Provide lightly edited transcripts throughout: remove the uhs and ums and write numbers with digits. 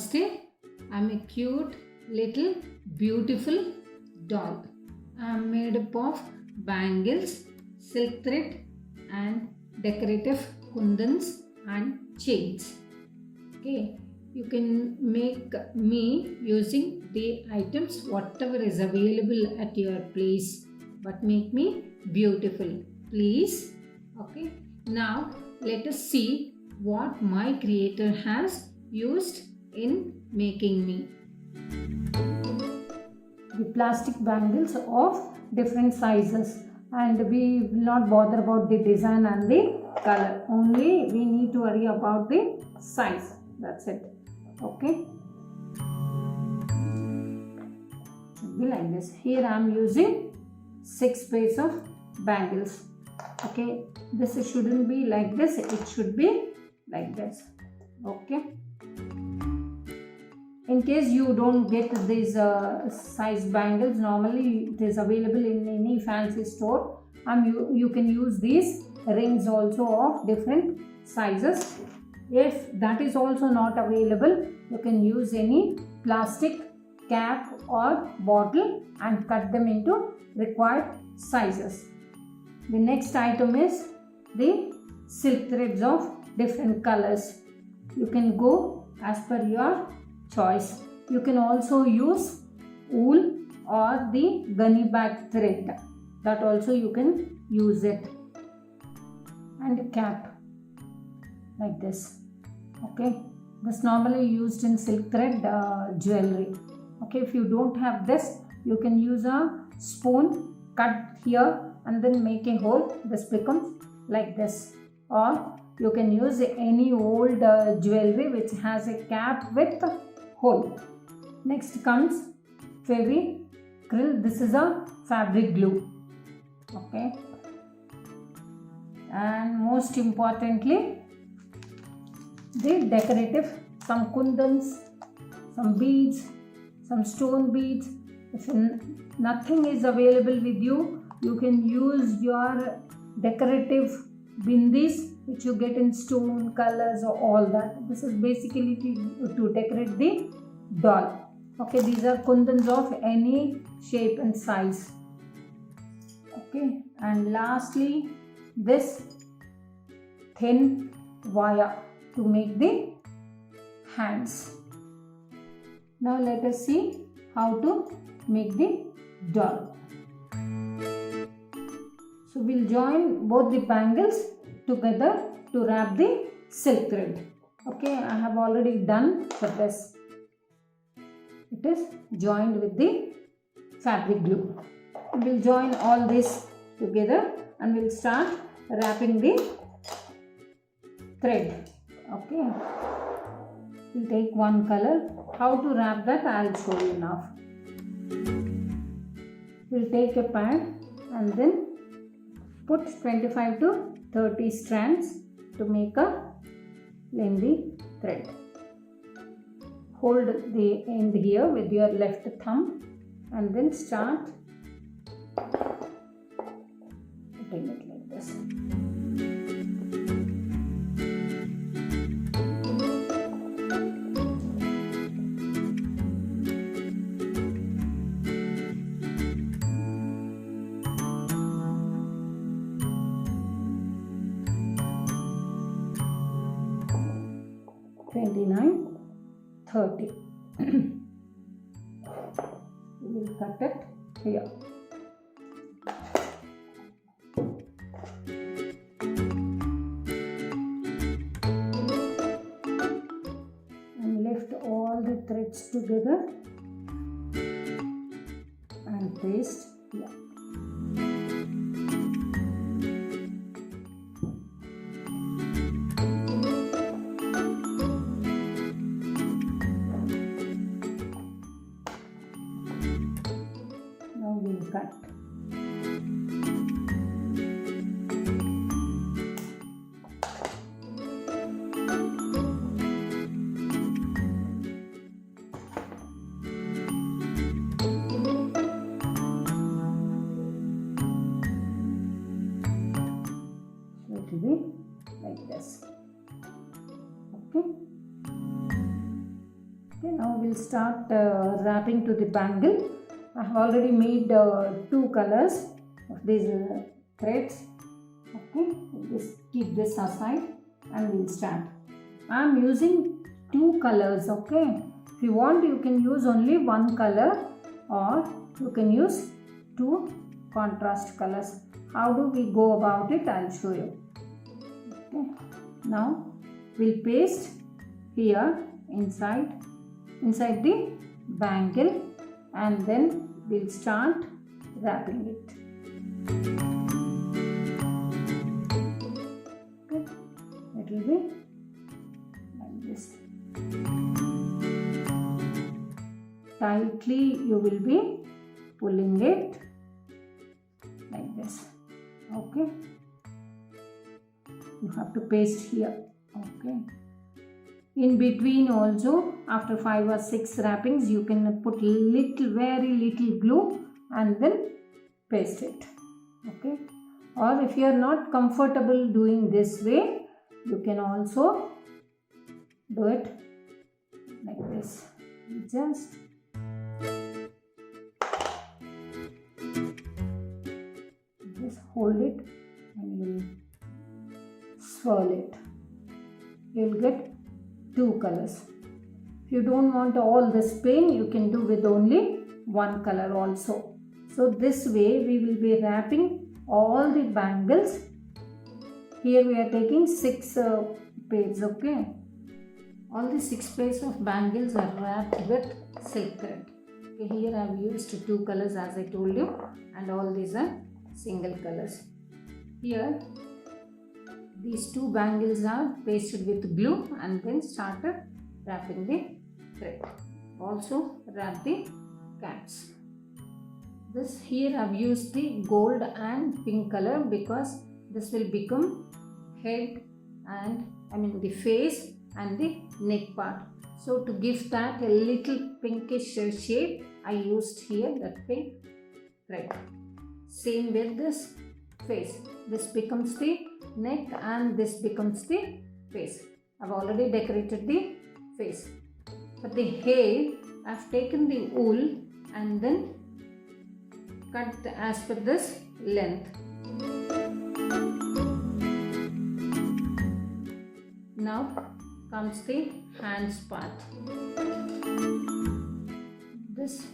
Namaste. I'm a cute little beautiful doll. I'm made up of bangles, silk thread, and decorative kundans and chains. Okay, you can make me using the items whatever is available at your place, but make me beautiful, please. Okay, now let us see what my creator has used in making me. The plastic bangles of different sizes, and we will not bother about the design and the color, only we need to worry about the size. That's it. Okay, should be like this. Here I am using 6 pairs of bangles. Okay, this shouldn't be like this, it should be like this. Okay, in case you don't get these size bangles, normally it is available in any fancy store, and you can use these rings also of different sizes. If that is also not available, you can use any plastic cap or bottle and cut them into required sizes. The next item is the silk threads of different colors. You can go as per your choice. You can also use wool or the gunny bag thread, that also you can use it, and cap like this. Okay, this normally used in silk thread jewelry. Okay, if you don't have this, you can use a spoon, cut here and then make a hole. This becomes like this. Or you can use any old jewelry which has a cap with hole. Next comes Fevicryl. This is a fabric glue. Okay, and most importantly, the decorative, some kundans, some beads, some stone beads. If nothing is available with you, you can use your decorative bindis which you get in stone colors or all that. This is basically to decorate the doll. Okay, these are kundans of any shape and size. Okay, and lastly, this thin wire to make the hands. Now let us see how to make the doll. So we'll join both the bangles together to wrap the silk thread. Okay, I have already done for this. It is joined with the fabric glue. We'll join all this together and we'll start wrapping the thread. Okay, we'll take one color. How to wrap that I'll show you now. We'll take a pad and then put 25 to 30 strands to make a lengthy thread. Hold the end here with your left thumb and then start putting it like this. $29, $30. We will cut it here. And lift all the threads together and paste here. We'll cut. So it will be like this. Okay. we'll start wrapping to the bangle. I have already made two colors of these threads. Okay, just keep this aside and we'll start. I am using two colors. Okay, if you want you can use only one color or you can use two contrast colors. How do we go about it? I'll show you. Okay, now we'll paste here inside the bangle and then we'll start wrapping it. Okay, it will be like this. Tightly you will be pulling it like this. Okay, you have to paste here. Okay, in between also after 5 or 6 wrappings you can put very little glue and then paste it. Okay, or if you are not comfortable doing this way you can also do it like this. Just hold it and you will swirl it. You will get two colors. If you don't want all this pain, you can do with only one color also. So this way we will be wrapping all the bangles. Here we are taking 6 pairs. Okay, all the 6 pairs of bangles are wrapped with silk thread. Okay, here I have used 2 colors as I told you, and all these are single colors. Here these 2 bangles are pasted with glue and then started wrapping the thread. Also wrap the caps. This here I have used the gold and pink color because this will become head and the face and the neck part. So to give that a little pinkish shape, I used here that pink thread. Same with this face. This becomes the neck and this becomes the face. I've already decorated the face. For the hair, I've taken the wool and then cut as per this length. Now comes the hands part. This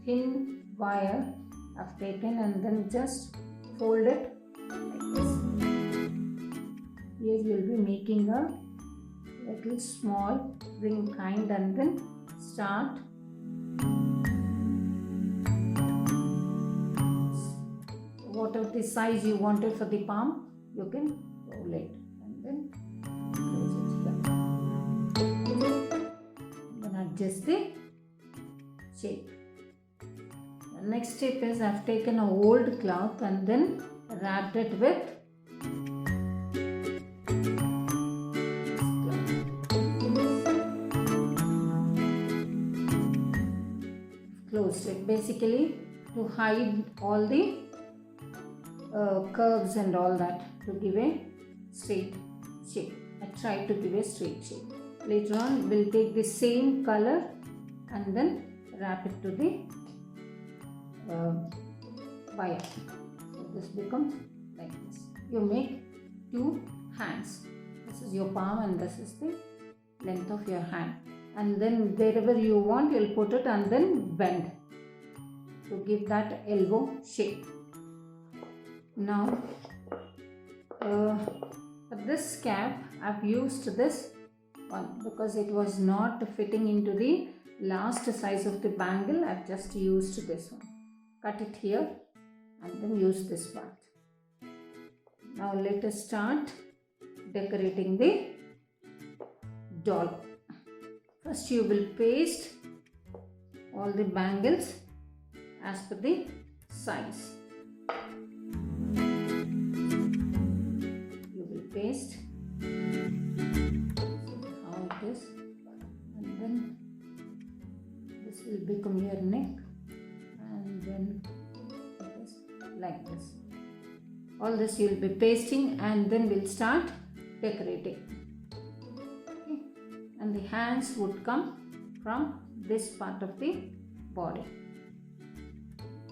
thin wire I've taken and then just fold it like this. Here you will be making a little small ring kind and then start whatever the size you wanted for the palm, you can roll it and then close it here. Then adjust the shape. The next step is I have taken a old cloth and then wrapped it with closed it basically to hide all the curves and all that, to give a straight shape. I tried to give a straight shape. Later on we'll take the same color and then wrap it to the wire. So this becomes like this. You make 2 hands. This is your palm and this is the length of your hand. And then wherever you want you'll put it and then bend to give that elbow shape. Now for this cap I've used this one because it was not fitting into the last size of the bangle. I've just used this one. Cut it here and then use this part. Now let us start decorating the doll. First you will paste all the bangles as per the size. You will paste how it is and then this will become your neck and then it is like this. All this you will be pasting and then we'll start decorating. Okay. And the hands would come from this part of the body.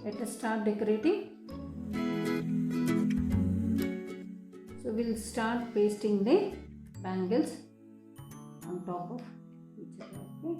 Let us start decorating. So we'll start pasting the bangles on top of each other. Okay.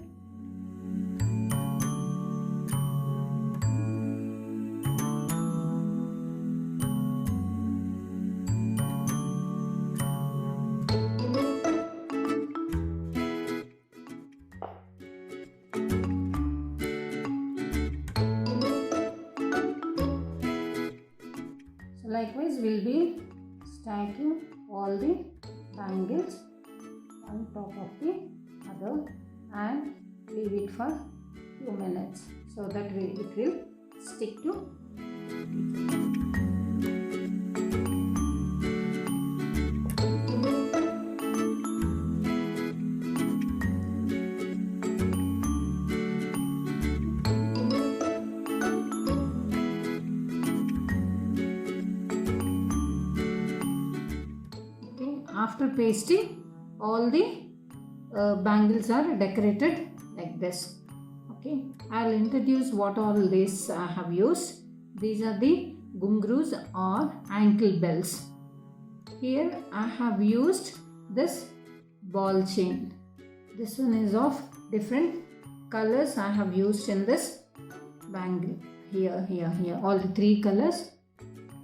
Likewise, we'll be stacking all the bangles on top of the other and leave it for few minutes so that it will stick to each other. After pasting, all the bangles are decorated like this. Okay, I'll introduce what all this I have used. These are the gungroos or ankle bells. Here I have used this ball chain. This one is of different colors I have used in this bangle. Here, all the three colors.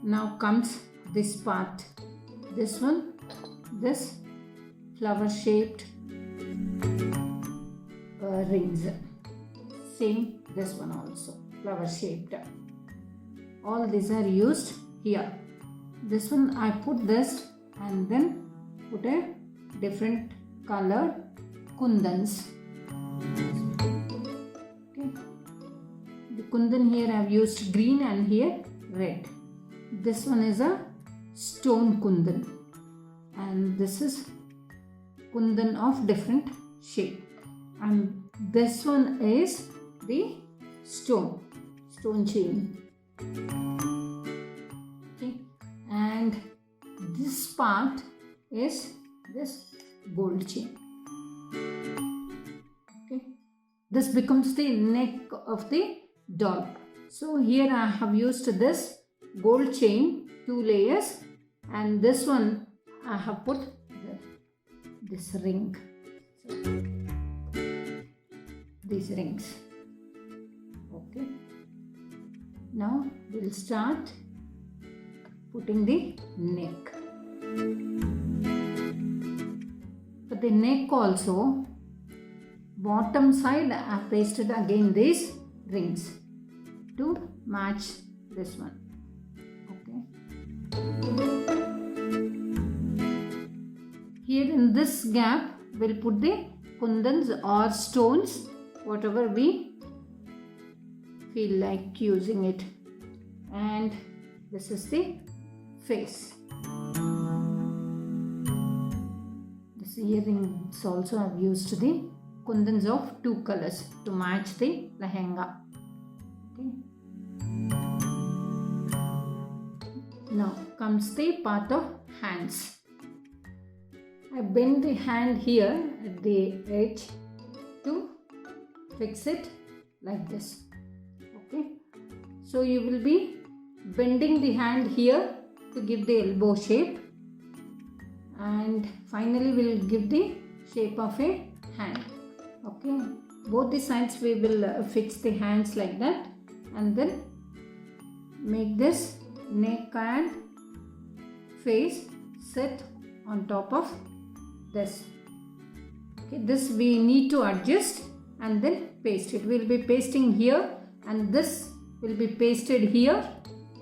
Now comes this part. This one. This flower shaped rings. Same this one also flower shaped. All these are used here. This one I put this and then put a different colored kundans. Okay. The kundan here I have used green and here red. This one is a stone kundan. And this is kundan of different shape, and this one is the stone chain. Okay, and this part is this gold chain. Okay, this becomes the neck of the doll. So here I have used this gold chain, 2 layers, and this one I have put this ring. So, these rings. Okay. Now we'll start putting the neck. For the neck also, bottom side I pasted again these rings to match this one. Okay. Here in this gap, we'll put the kundans or stones, whatever we feel like using it. And this is the face. This earrings also I've used the kundans of 2 colors to match the lehenga. Okay. Now comes the part of hands. I bend the hand here at the edge to fix it like this. Okay. So you will be bending the hand here to give the elbow shape, and finally we will give the shape of a hand. Okay. Both the sides we will fix the hands like that, and then make this neck and face sit on top of this. Okay, this we need to adjust and then paste it. We will be pasting here, and this will be pasted here,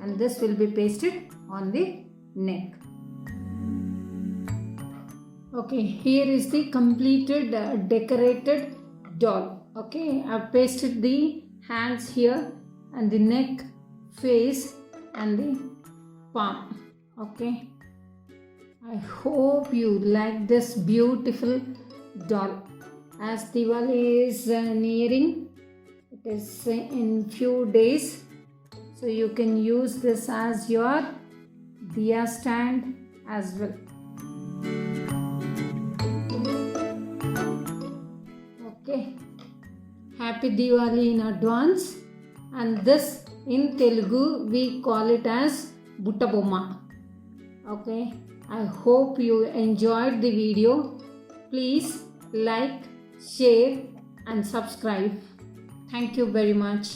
and this will be pasted on the neck. Okay, here is the completed decorated doll. Okay, I have pasted the hands here and the neck, face and the palm. Okay, I hope you like this beautiful doll. As Diwali is nearing, it is in few days, so you can use this as your diya stand as well. Okay, happy happy Diwali in advance. And this in Telugu we call it as Butta Bomma. Okay, I hope you enjoyed the video. Please like, share and subscribe. Thank you very much.